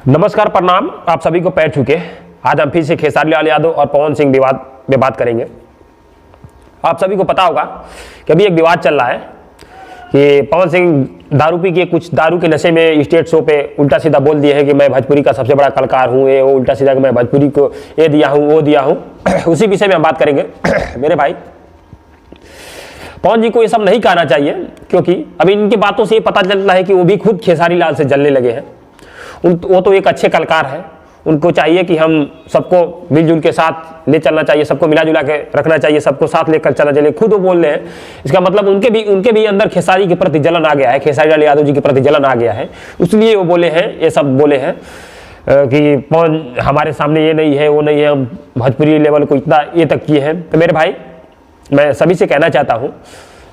नमस्कार, प्रणाम। आप सभी को पैर छूके आज हम फिर से खेसारी लाल यादव और पवन सिंह विवाद में बात करेंगे। आप सभी को पता होगा कि अभी एक विवाद चल रहा है कि पवन सिंह दारू पी के कुछ दारू के नशे में स्टेज शो पे उल्टा सीधा बोल दिए हैं कि मैं भोजपुरी का सबसे बड़ा कलाकार हूँ, ये वो उल्टा सीधा कि मैं भोजपुरी को ये दिया हूँ वो दिया हूँ। उसी विषय में हम बात करेंगे। मेरे भाई पवन जी को ये सब नहीं कहना चाहिए, क्योंकि अभी इनकी बातों से ये पता चल रहा है कि वो भी खुद खेसारी लाल से जलने लगे हैं। वो तो एक अच्छे कलाकार हैं, उनको चाहिए कि हम सबको मिलजुल के साथ ले चलना चाहिए, सबको मिला जुला के रखना चाहिए, सबको साथ लेकर चलना चाहिए। खुद वो बोल रहे हैं, इसका मतलब उनके भी अंदर खेसारी के प्रति जलन आ गया है, खेसारी लाल यादव जी के प्रति जलन आ गया है, इसलिए वो बोले हैं, ये सब बोले हैं कि पवन हमारे सामने ये नहीं है वो नहीं है, हम भोजपुरी लेवल को इतना ये तक किए हैं। तो मेरे भाई मैं सभी से कहना चाहता हूँ,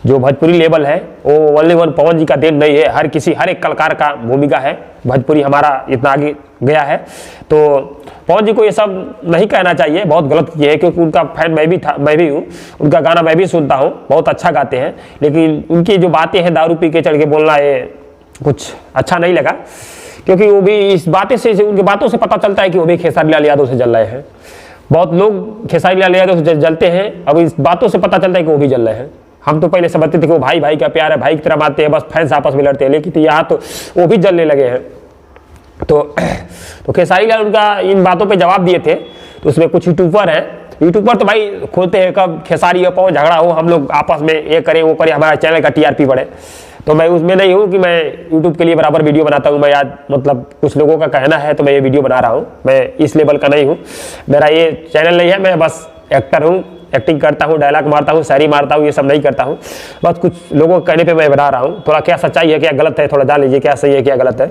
जो भोजपुरी लेवल है वो ओनली वन पवन जी का देन नहीं है, हर एक कलाकार का भूमिका है। भोजपुरी हमारा इतना आगे गया है, तो पवन जी को ये सब नहीं कहना चाहिए, बहुत गलत किए है, क्योंकि उनका फैन मैं भी हूँ, उनका गाना मैं भी सुनता हूँ, बहुत अच्छा गाते हैं। लेकिन उनकी जो बातें हैं दारू पी के चढ़ के बोलना, ये कुछ अच्छा नहीं लगा, क्योंकि वो भी इस बातें से उनकी बातों से पता चलता है कि वो भी खेसारी लाल यादव से जल रहे हैं। बहुत लोग खेसारी लाल यादव से जलते हैं, अब इस बातों से पता चलता है कि वो भी जल रहे हैं। हम तो पहले समझते थे कि वो भाई भाई का प्यार है, भाई की तरह मानते हैं, बस फैंस आपस में लड़ते हैं, लेकिन यहाँ तो वो भी जलने लगे हैं। तो खेसारी लाल उनका इन बातों पे जवाब दिए थे। तो उसमें कुछ यूट्यूबर तो भाई खोलते हैं, कब खेसारी और पवन झगड़ा हो, हम लोग आपस में ये करें वो करें, हमारा चैनल का टीआरपी बढ़े। तो मैं उसमें नहीं हूँ कि मैं यूट्यूब के लिए बराबर वीडियो बनाता हूँ। मैं आज मतलब कुछ लोगों का कहना है तो मैं ये वीडियो बना रहा हूँ, मैं इस लेवल का नहीं हूँ, मेरा ये चैनल नहीं है, मैं बस एक्टर हूँ, एक्टिंग करता हूँ, डायलॉग मारता हूँ, शायरी मारता हूँ, ये सब नहीं करता हूँ। बस कुछ लोगों के कहने पे मैं बना रहा हूँ, थोड़ा क्या सच्चाई है क्या गलत है थोड़ा जान लीजिए, क्या सही है क्या गलत है।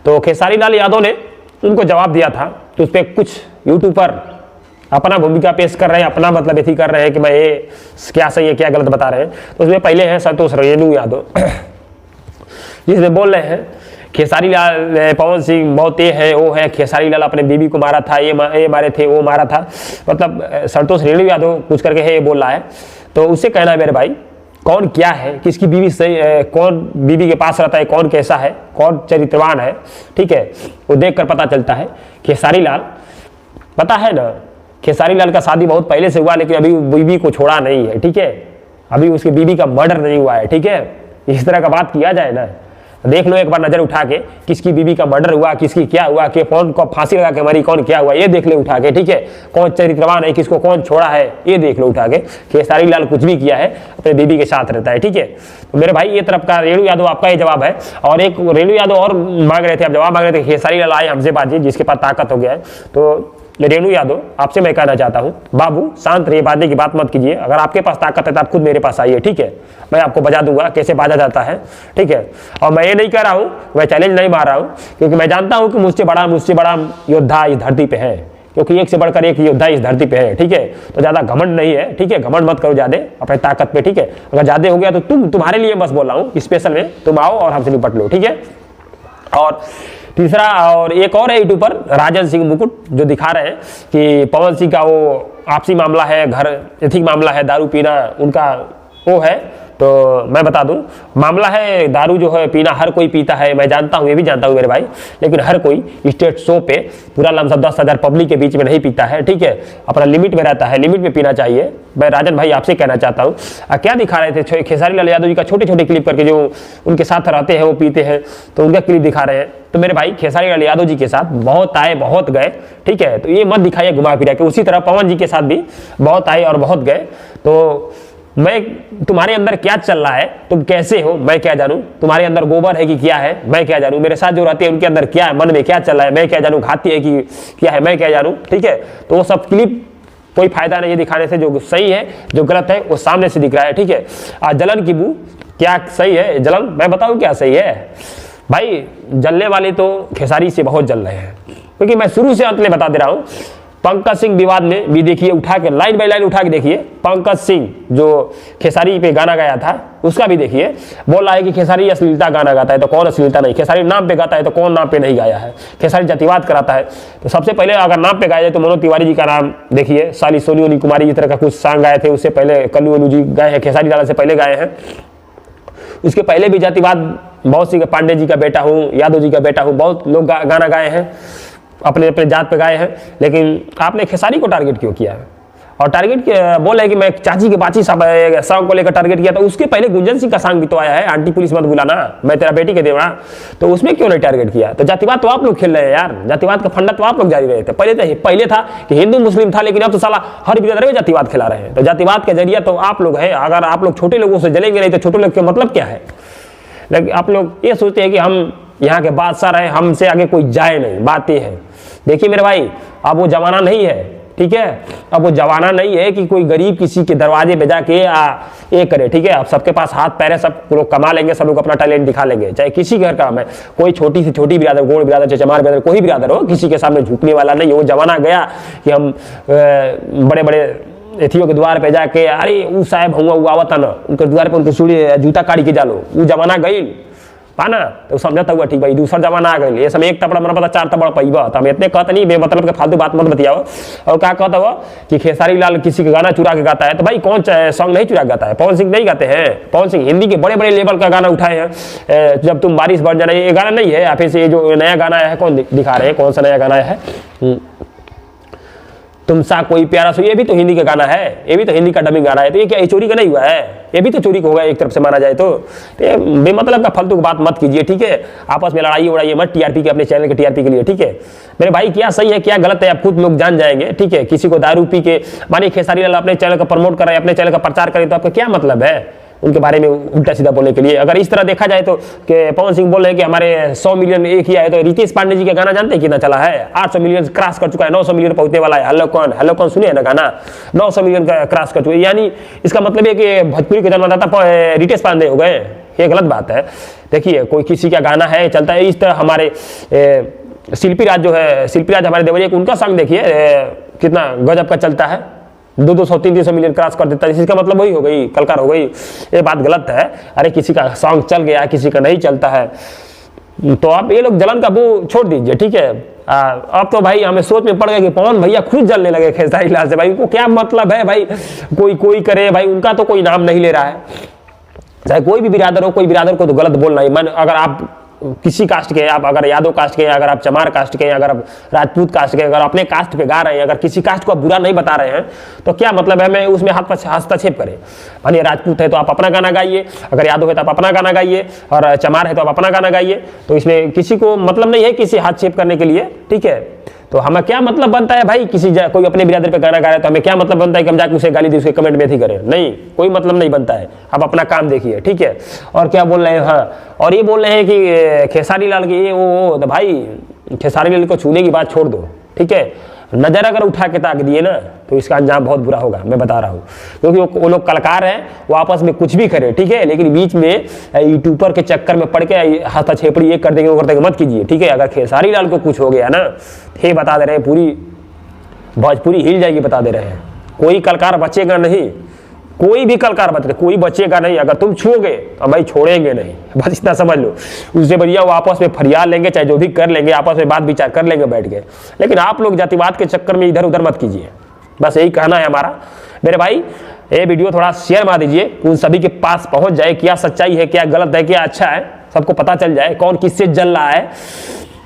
तो खेसारी लाल यादव ने उनको जवाब दिया था, तो उस पर कुछ यूट्यूबर अपना भूमिका पेश कर रहे हैं, अपना मतलब ऐसी कर रहे हैं कि मैं ये क्या सही है क्या गलत बता रहे हैं। तो उसमें पहले है संतोष रेणु यादव, जिसमें बोल रहे हैं खेसारी लाल पवन सिंह बहुत ये है वो है, खेसारी लाल अपने बीबी को मारा था, ये मारे थे वो मारा था, मतलब संतोष रेणु यादव कुछ करके है ये बोल रहा है। तो उससे कहना है मेरे भाई, कौन क्या है, किसकी बीवी सही, कौन बीबी के पास रहता है, कौन कैसा है, कौन चरित्रवान है, ठीक है, वो देख कर पता चलता है। खेसारी लाल पता है ना, खेसारी लाल का शादी बहुत पहले से हुआ, लेकिन अभी बीबी को छोड़ा नहीं है, ठीक है, अभी उसकी बीबी का मर्डर नहीं हुआ है, ठीक है। इस तरह का बात किया जाए ना, देख लो एक बार नजर उठा के, किसकी बीबी का मर्डर हुआ, किसकी क्या हुआ, कि कौन को फांसी लगा के मरी, कौन क्या हुआ, ये देख ले उठा के, ठीक है। कौन चरित्रवान है, किसको कौन छोड़ा है, ये देख लो उठा के। खेसारी लाल कुछ भी किया है अपने बीबी के साथ रहता है, ठीक है। तो मेरे भाई ये तरफ का रेणु यादव आपका ये जवाब है। और एक रेणु यादव और मांग रहे थे, अब जवाब मांग रहे थे, खेसारी लाल आए हमसे बातचीत, जिसके पास ताकत हो गया है। तो रेणु यादव आपसे मैं कहना चाहता हूँ, बाबू शांत रहिए, बाजी की बात मत कीजिए, अगर आपके पास ताकत है तो आप खुद मेरे पास आइए, ठीक है, मैं आपको बजा दूंगा कैसे बाजा जाता है, ठीक है। और मैं ये नहीं कह रहा हूँ, मैं चैलेंज नहीं मार रहा हूँ, क्योंकि मैं जानता हूँ कि मुझसे बड़ा योद्धा इस धरती पे है, क्योंकि एक से बढ़कर एक योद्धा इस धरती पे है, ठीक है। तो ज्यादा घमंड नहीं है, ठीक है, घमंड मत करो ज्यादा अपने ताकत पे, ठीक है। अगर ज्यादा हो गया तो तुम्हारे लिए बस बोल रहा हूँ, स्पेशल में तुम आओ और हमसे निपट लो, ठीक है। और तीसरा, और एक और है यूट्यूबर राजन सिंह मुकुट, जो दिखा रहे हैं कि पवन सिंह का वो आपसी मामला है, घर एथिक मामला है, दारू पीना उनका वो है। तो मैं बता दूं, मामला है दारू जो है पीना हर कोई पीता है, मैं जानता हूं, ये भी जानता हूं मेरे भाई, लेकिन हर कोई स्टेज शो पे पूरा लमसम 10,000 पब्लिक के बीच में नहीं पीता है, ठीक है, अपना लिमिट में रहता है, लिमिट में पीना चाहिए। मैं राजन भाई आपसे कहना चाहता हूँ, क्या दिखा रहे थे खेसारी लाल यादव जी का छोटे छोटे क्लिप करके, जो उनके साथ रहते हैं वो पीते हैं, तो उनका क्लिप दिखा रहे हैं। तो मेरे भाई खेसारी लाल यादव जी के साथ बहुत आए बहुत गए, ठीक है, तो ये मत दिखाइए घुमा फिरा के। उसी तरह पवन जी के साथ भी बहुत आए और बहुत गए। तो मैं तुम्हारे अंदर क्या चल रहा है, तुम कैसे हो, मैं क्या जानूं, तुम्हारे अंदर गोबर है कि क्या है, मैं क्या जानूं, मेरे साथ जो रहते हैं उनके अंदर क्या है, मन में क्या चल रहा है, मैं क्या जानूं, खाती है कि क्या है, मैं क्या जानूं, ठीक है। तो वो सब क्लिप कोई फायदा नहीं है दिखाने से, जो सही है जो गलत है वो सामने से दिख रहा है, ठीक है। जलन की बू क्या सही है, जलन मैं बताऊं क्या सही है भाई, जलने वाले तो खेसारी से बहुत जल रहे हैं, क्योंकि मैं शुरू से अंत में बता दे रहा हूं। पंकज सिंह विवाद में भी देखिए, उठा के लाइन बाय लाइन उठा के देखिए, पंकज सिंह जो खेसारी पे गाना गाया था उसका भी देखिए, बोल रहा है कि खेसारी अश्लीलता गाना गाता है, तो कौन अश्लीलता नहीं, खेसारी नाम पे गाता है तो कौन नाम पे नहीं गाया है, खेसारी जातिवाद कराता है। तो सबसे पहले अगर नाम पे गाया जाए तो मनोज तिवारी जी का नाम देखिए, साली सोनी कुमारी इस तरह का कुछ सॉन्ग गाए थे, उससे पहले कल्लू जी गाए हैं, खेसारी लाल से पहले गाए हैं। उसके पहले भी जातिवाद बहुत सी पांडे जी का बेटा हूँ, यादव जी का बेटा हूँ, बहुत लोग गाना गाए हैं। अपने अपने जात पे गाए हैं, लेकिन आपने खेसारी को टारगेट क्यों किया है? और टारगेट बोल है कि मैं चाची के बाची सॉन्ग को लेकर टारगेट किया था, उसके पहले गुंजन सिंह का सॉन्ग भी तो आया है, आंटी पुलिस मत बुलाना, मैं तेरा बेटी के देवा, तो उसमें क्यों नहीं टारगेट किया? तो जातिवाद तो आप लोग खेल रहे हैं यार, जातिवाद का फंडा तो आप लोग जारी रहे थे। पहले था कि हिंदू मुस्लिम था, लेकिन अब तो साला हर बिरादरी में जातिवाद खिला रहे हैं। तो जातिवाद का जरिया तो आप लोग हैं। अगर आप लोग छोटे लोगों से जलेंगे नहीं तो छोटे लोग का मतलब क्या है? लेकिन आप लोग ये सोचते हैं कि हम यहाँ के बादशाह रहे, हमसे आगे कोई जाए नहीं। बात ये है, देखिए मेरे भाई, अब वो जमाना नहीं है, ठीक है? अब वो जमाना नहीं है कि कोई गरीब किसी के दरवाजे पे जाके ये करे, ठीक है? अब सबके पास हाथ पैर है, सब लोग कमा लेंगे, सब लोग अपना टैलेंट दिखा लेंगे, चाहे किसी के घर काम है, कोई छोटी से छोटी बिरादर, गोड़ बिरादर, चाहे चमार बिरादर, कोई बिरादर हो, किसी के सामने झुकने वाला नहीं है। वो जमाना गया कि हम बड़े बड़े एथियों के द्वार पे जाके, अरे वो साहब हुआ आवता ना, उनके द्वार पे उनके सूढ़ी जूता काढ़ी के जालो, वो जमाना गई पाना, तो समझता हुआ ठीक भाई, दूसरा जमाना आ गई। ये समय एक तबड़ा मना पता चार तबड़ा पैबा, तो हम इतने कहते नहीं, बेमतलब के फालतू बात मत बतियाओ। और क्या कहता हो कि खेसारी लाल किसी का गाना चुरा के गाता है, तो भाई कौन सॉन्ग नहीं चुरा के गाता है? पवन सिंह नहीं गाते हैं? पवन सिंह हिंदी के बड़े बड़े लेवल का गाना उठाए हैं, जब तुम बारिश बन जाना, ये गाना नहीं है, या फिर से ये जो नया गाना आया है, कौन दिखा रहे हैं, कौन सा नया गाना आया है, तुम सा कोई प्यारा सो, ये भी तो हिंदी का गाना है, ये भी तो हिंदी का डबिंग गाना है। तो ये क्या चोरी का नहीं हुआ है? ये भी तो चोरी का होगा एक तरफ से माना जाए तो। बेमतलब का फालतू की बात मत कीजिए, ठीक है? आपस में लड़ाई उड़ाइए मत टीआरपी के, अपने चैनल के टीआरपी के लिए, ठीक है मेरे भाई? क्या सही है क्या गलत है आप खुद लोग जान जाएंगे, ठीक है? किसी को दारू पी के, मानिए खेसारी लाल अपने चैनल का प्रमोट कर रहे हैं, अपने चैनल का प्रचार करें, तो आपका क्या मतलब है उनके बारे में उल्टा सीधा बोलने के लिए? अगर इस तरह देखा जाए तो कि पवन सिंह बोल रहे हैं कि हमारे 100 मिलियन एक ही आए, तो रितेश पांडे जी का गाना जानते हैं कितना चला है? 800 मिलियन क्रॉस कर चुका है, 900 मिलियन पहुंचने वाला है। हेलो कौन सुने ना गाना, 900 मिलियन का क्रॉस कर चुका है, यानी इसका मतलब है कि भोजपुरी के जन्मदाता रितेश पांडे हो गए। ये गलत बात है। देखिए कोई किसी का गाना है चलता है, इस तरह हमारे शिल्पी राज जो है, शिल्पी राज हमारे देवरिया, उनका सॉन्ग देखिए कितना गजब का चलता है, 200 300 मिलियन क्रॉस कर देता है। इसका मतलब वही हो गई, कलकार हो गई। ये बात गलत है। अरे किसी का सॉन्ग चल गया, किसी का नहीं चलता है, तो आप ये लोग जलन का वो छोड़ दीजिए, ठीक है? अब तो भाई हमें सोच में पड़ गया कि पवन भैया खुद जलने लगे खेसारी लाल से। भाई उनको क्या मतलब है भाई, कोई करे भाई, उनका तो कोई नाम नहीं ले रहा है। चाहे कोई भी बिरादर हो, कोई बिरादर को तो गलत बोलना ही। मन अगर आप किसी कास्ट के, आप अगर यादव कास्ट के, अगर आप चमार कास्ट के, अगर आप राजपूत कास्ट के, अगर अपने कास्ट पे गा रहे हैं, अगर किसी कास्ट को आप बुरा नहीं बता रहे हैं, तो क्या मतलब है हमें उसमें हस्तक्षेप करें? मानिए राजपूत है तो आप अपना गाना गाइए, अगर यादव है तो आप अपना गाना गाइए, और चमार है तो आप अपना गाना गाइए। तो इसमें किसी को मतलब नहीं है किसी हस्तक्षेप करने के लिए, ठीक है? तो हमें क्या मतलब बनता है भाई, कोई अपने बिरादर पे गाना गा रहा है तो हमें क्या मतलब बनता है कि हम जाके उसे गाली दी, उसके कमेंट में भी करें? नहीं, कोई मतलब नहीं बनता है। आप अपना काम देखिए, ठीक है? और क्या बोल रहे हैं, हाँ, और ये बोल रहे हैं कि खेसारी लाल की ये वो, तो भाई खेसारी लाल को छूने की बात छोड़ दो, ठीक है? नजर अगर उठा के ताक दिए ना तो इसका अंजाम बहुत बुरा होगा, मैं बता रहा हूँ। क्योंकि वो लोग कलाकार हैं, वो आपस में कुछ भी करें, ठीक है? लेकिन बीच में यूट्यूबर के चक्कर में पड़ के हस्ताक्षेपड़ी ये कर देंगे वो कर देंगे, मत कीजिए, ठीक है? अगर खेसारी लाल को कुछ हो गया ना, ये बता दे रहे हैं, पूरी भोजपुरी हिल जाएगी, बता दे रहे हैं। कोई कलाकार बचेगा नहीं, कोई भी कलाकार कोई बचेगा नहीं। अगर तुम छूओगे तो भाई छोड़ेंगे नहीं, बस इतना समझ लो। उससे बढ़िया वो आपस में फरियाद लेंगे, चाहे जो भी कर लेंगे, आपस में बात विचार कर लेंगे बैठ के। लेकिन आप लोग जातिवाद के चक्कर में इधर उधर मत कीजिए, बस यही कहना है हमारा। मेरे भाई ये वीडियो थोड़ा शेयर मार दीजिए, उन सभी के पास पहुंच जाए, क्या सच्चाई है, क्या गलत है, क्या अच्छा है, सबको पता चल जाए कौन किससे जल रहा है।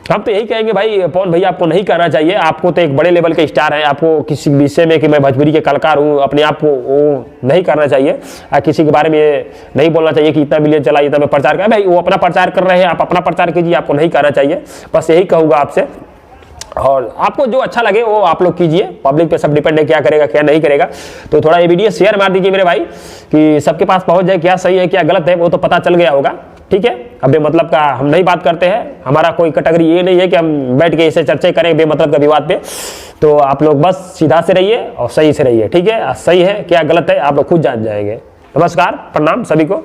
हम तो यही कहेंगे भाई, पवन भैया आपको नहीं करना चाहिए। आपको तो एक बड़े लेवल के स्टार हैं, आपको किसी विषय में कि मैं भोजपुरी के कलाकार हूँ, अपने आप को वो नहीं करना चाहिए। किसी के बारे में नहीं बोलना चाहिए कि इतना मिलियन चला, इतना मैं प्रचार कर। भाई वो अपना प्रचार कर रहे हैं, आप अपना प्रचार कीजिए, आपको नहीं करना चाहिए। बस यही कहूँगा आपसे, और आपको जो अच्छा लगे वो आप लोग कीजिए। पब्लिक पे सब डिपेंड है, क्या करेगा क्या नहीं करेगा। तो थोड़ा ये वीडियो शेयर मार दीजिए मेरे भाई, कि सबके पास पहुँच जाए, क्या सही है क्या गलत है वो तो पता चल गया होगा, ठीक है? अब बेमतलब का हम नहीं बात करते हैं, हमारा कोई कैटेगरी ये नहीं है कि हम बैठ के इसे चर्चा करें बेमतलब का विवाद पे। तो आप लोग बस सीधा से रहिए और सही से रहिए, ठीक है? सही है क्या गलत है आप लोग खुद जान जाएंगे। नमस्कार, प्रणाम सभी को।